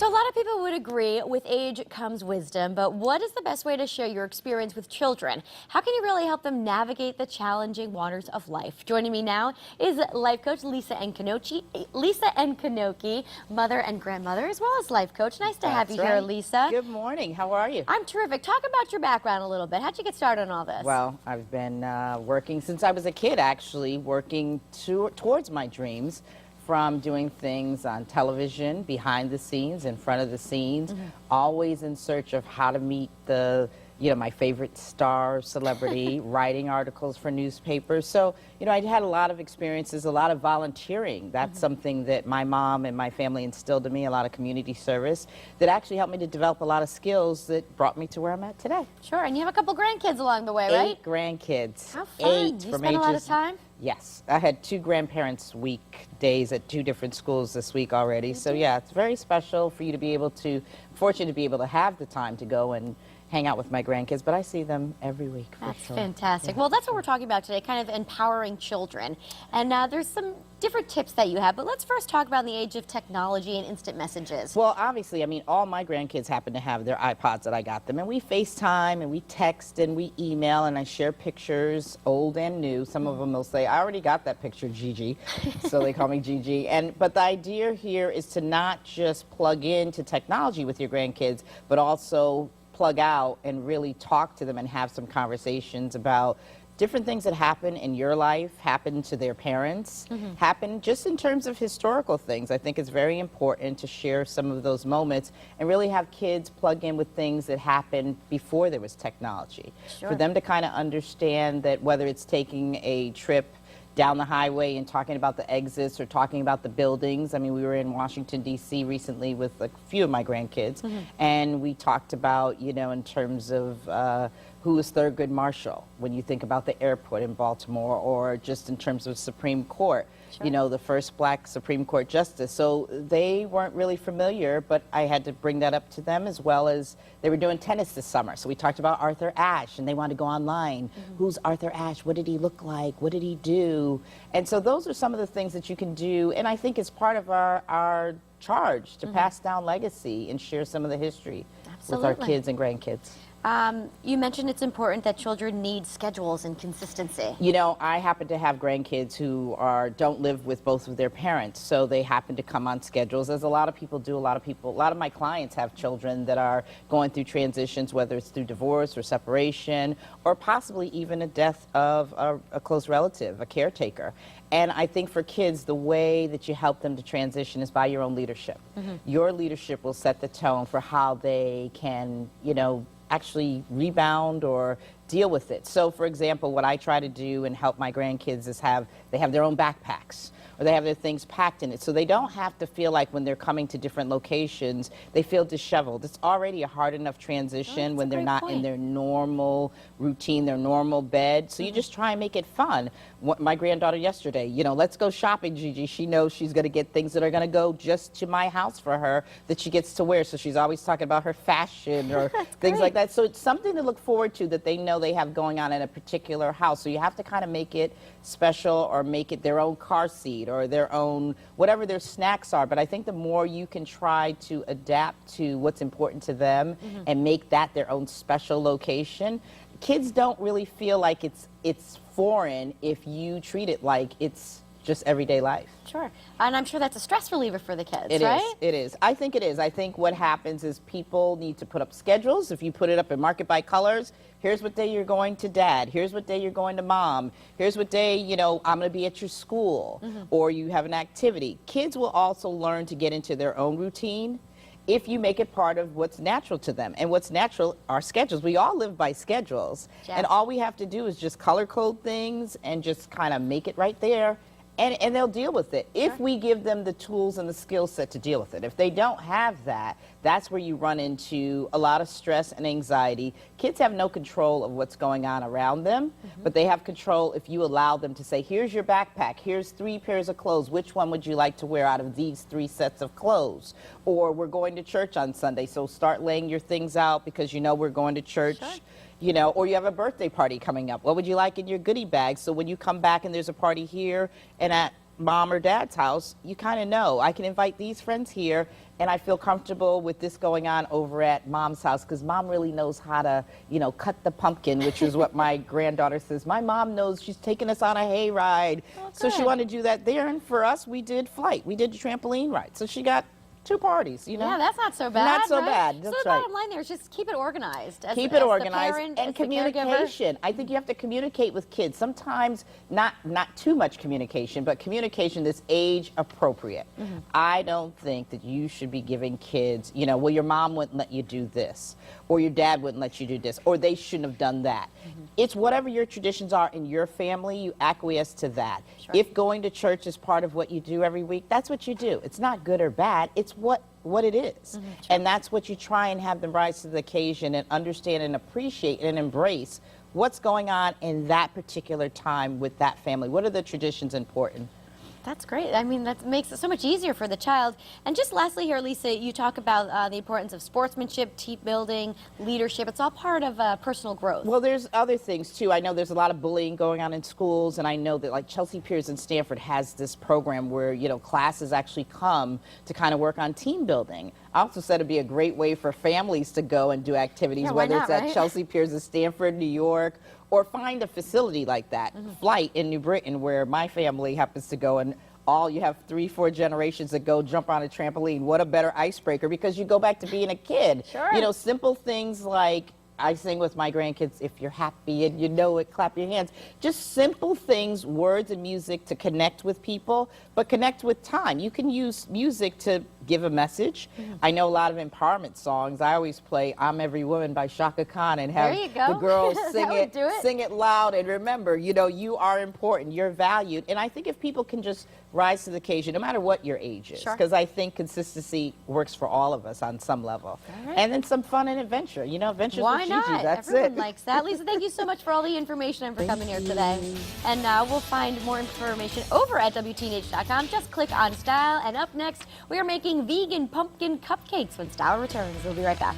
So a lot of people would agree with age comes wisdom, but what is the best way to share your experience with children? How can you really help them navigate the challenging waters of life? Joining me now is life coach Lisa Nkanochi, mother and grandmother, as well as life coach. Nice to have you here, Lisa. Good morning. How are you? I'm terrific. Talk about your background a little bit. How'd you get started on all this? Well, I've been working since I was a kid, actually, working towards my dreams, from doing things on television, behind the scenes, in front of the scenes, always in search of how to meet my favorite star celebrity, writing articles for newspapers. So, I had a lot of experiences, a lot of volunteering. That's something that my mom and my family instilled in me, a lot of community service, that actually helped me to develop a lot of skills that brought me to where I'm at today. Sure, and you have a couple grandkids along the way, right? 8 grandkids. How fun. 8 you from spend a lot of ages. time? Yes, I had 2 grandparents' week days at 2 different schools this week already. So yeah, it's very special for you to be able to, fortunate to be able to have the time to go and hang out with my grandkids, but I see them every week for That's sure. fantastic. Well, that's what we're talking about today, kind of empowering children. And there's some different tips that you have, but let's first talk about the age of technology and instant messages. Well, obviously, I mean, all my grandkids happen to have their iPods that I got them, and we FaceTime, and we text, and we email, and I share pictures, old and new. Some of them will say, I already got that picture, Gigi, so they call me Gigi. But the idea here is to not just plug into technology with your grandkids, but also plug out and really talk to them and have some conversations about different things that happen in your life, happen to their parents, happen just in terms of historical things. I think it's very important to share some of those moments and really have kids plug in with things that happened before there was technology. Sure. For them to kind of understand that whether it's taking a trip down the highway and talking about the exits or talking about the buildings. I mean, we were in Washington, D.C. recently with a few of my grandkids, and we talked about, in terms of who is Thurgood Marshall when you think about the airport in Baltimore, or just in terms of Supreme Court, the first black Supreme Court justice. So they weren't really familiar, but I had to bring that up to them, as well as they were doing tennis this summer. So we talked about Arthur Ashe, and they wanted to go online. Who's Arthur Ashe? What did he look like? What did he do? And so those are some of the things that you can do, and I think it's part of our charge to pass down legacy and share some of the history with our kids and grandkids. You mentioned it's important that children need schedules and consistency. I happen to have grandkids who don't live with both of their parents, so they happen to come on schedules, as a lot of people do. A lot of my clients have children that are going through transitions, whether it's through divorce or separation, or possibly even a death of a close relative, a caretaker. And I think for kids, the way that you help them to transition is by your own leadership. Your leadership will set the tone for how they can, actually rebound or deal with it. So, for example, what I try to do and help my grandkids is they have their own backpacks, or they have their things packed in it, so they don't have to feel like when they're coming to different locations, they feel disheveled. It's already a hard enough transition when they're not in their normal routine, their normal bed. So you just try and make it fun. My granddaughter yesterday, let's go shopping, Gigi. She knows she's going to get things that are going to go just to my house for her that she gets to wear. So she's always talking about her fashion or things like that. So it's something to look forward to that they know they have going on in a particular house. So you have to kind of make it special, or make it their own car seat or their own, whatever their snacks are. But I think the more you can try to adapt to what's important to them and make that their own special location, kids don't really feel like it's foreign if you treat it like it's just everyday life. Sure. And I'm sure that's a stress reliever for the kids, It right? is. It is. I think it is. I think what happens is people need to put up schedules. If you put it up and mark it by colors, here's what day you're going to dad. Here's what day you're going to mom. Here's what day, I'm going to be at your school. Or you have an activity. Kids will also learn to get into their own routine if you make it part of what's natural to them. And what's natural are schedules. We all live by schedules. Yes. And all we have to do is just color code things and just kind of make it right there. And they'll deal with it if we give them the tools and the skill set to deal with it. If they don't have that, that's where you run into a lot of stress and anxiety. Kids have no control of what's going on around them, but they have control if you allow them to say, here's your backpack, here's 3 pairs of clothes, which one would you like to wear out of these 3 sets of clothes? Or we're going to church on Sunday, so start laying your things out because we're going to church. Sure. Or you have a birthday party coming up. What would you like in your goodie bag? So when you come back and there's a party here and at mom or dad's house, you kind of know, I can invite these friends here and I feel comfortable with this going on over at mom's house because mom really knows how to, you know, cut the pumpkin, which is what my granddaughter says. My mom knows, she's taking us on a hay ride. Oh, so she good. wanted to do that there. And for us, we did flight. We did the trampoline ride. So she got 2 parties, you know. Yeah, that's not so bad. Not so right? bad. So That's the right. bottom line there is just keep it organized. Keep as it organized the parent, and as the caregiver. communication. I think you have to communicate with kids. Sometimes not too much communication, but communication that's age appropriate. I don't think that you should be giving kids, you know, well, your mom wouldn't let you do this, or your dad wouldn't let you do this, or they shouldn't have done that. It's whatever your traditions are in your family, you acquiesce to that. Sure. If going to church is part of what you do every week, that's what you do. It's not good or bad. It's what it is. And that's what you try and have them rise to the occasion and understand and appreciate and embrace what's going on in that particular time with that family. What are the traditions important? That's great. I mean, that makes it so much easier for the child. And just lastly here, Lisa, you talk about the importance of sportsmanship, team building, leadership. It's all part of personal growth. Well, there's other things too. I know there's a lot of bullying going on in schools, and I know that like Chelsea Piers in Stanford has this program where, you know, classes actually come to kind of work on team building. I also said it'd be a great way for families to go and do activities, Yeah, why whether not, it's at right? Chelsea Piers in Stanford, New York, or find a facility like that. Flight in New Britain, where my family happens to go, and you have 3-4 generations that go jump on a trampoline. What a better icebreaker, because you go back to being a kid. Sure. You know, simple things like, I sing with my grandkids, if you're happy and you know it, clap your hands. Just simple things, words and music to connect with people, but connect with time. You can use music to give a message. I know a lot of empowerment songs. I always play I'm Every Woman by Shaka Khan and have There you go. the girls sing That would do it. sing it loud, and remember, you know, you are important, you're valued. And I think if people can just rise to the occasion, no matter what your age is, Sure. because I think consistency works for all of us on some level. All right. And then some fun and adventure. You know, adventure's Why what not? you do. That's Everyone it. likes that. Lisa, thank you so much for all the information and for coming here today. And we'll find more information over at WTNH.com. Just click on Style. And up next, we are making vegan pumpkin cupcakes when Style returns. We'll be right back.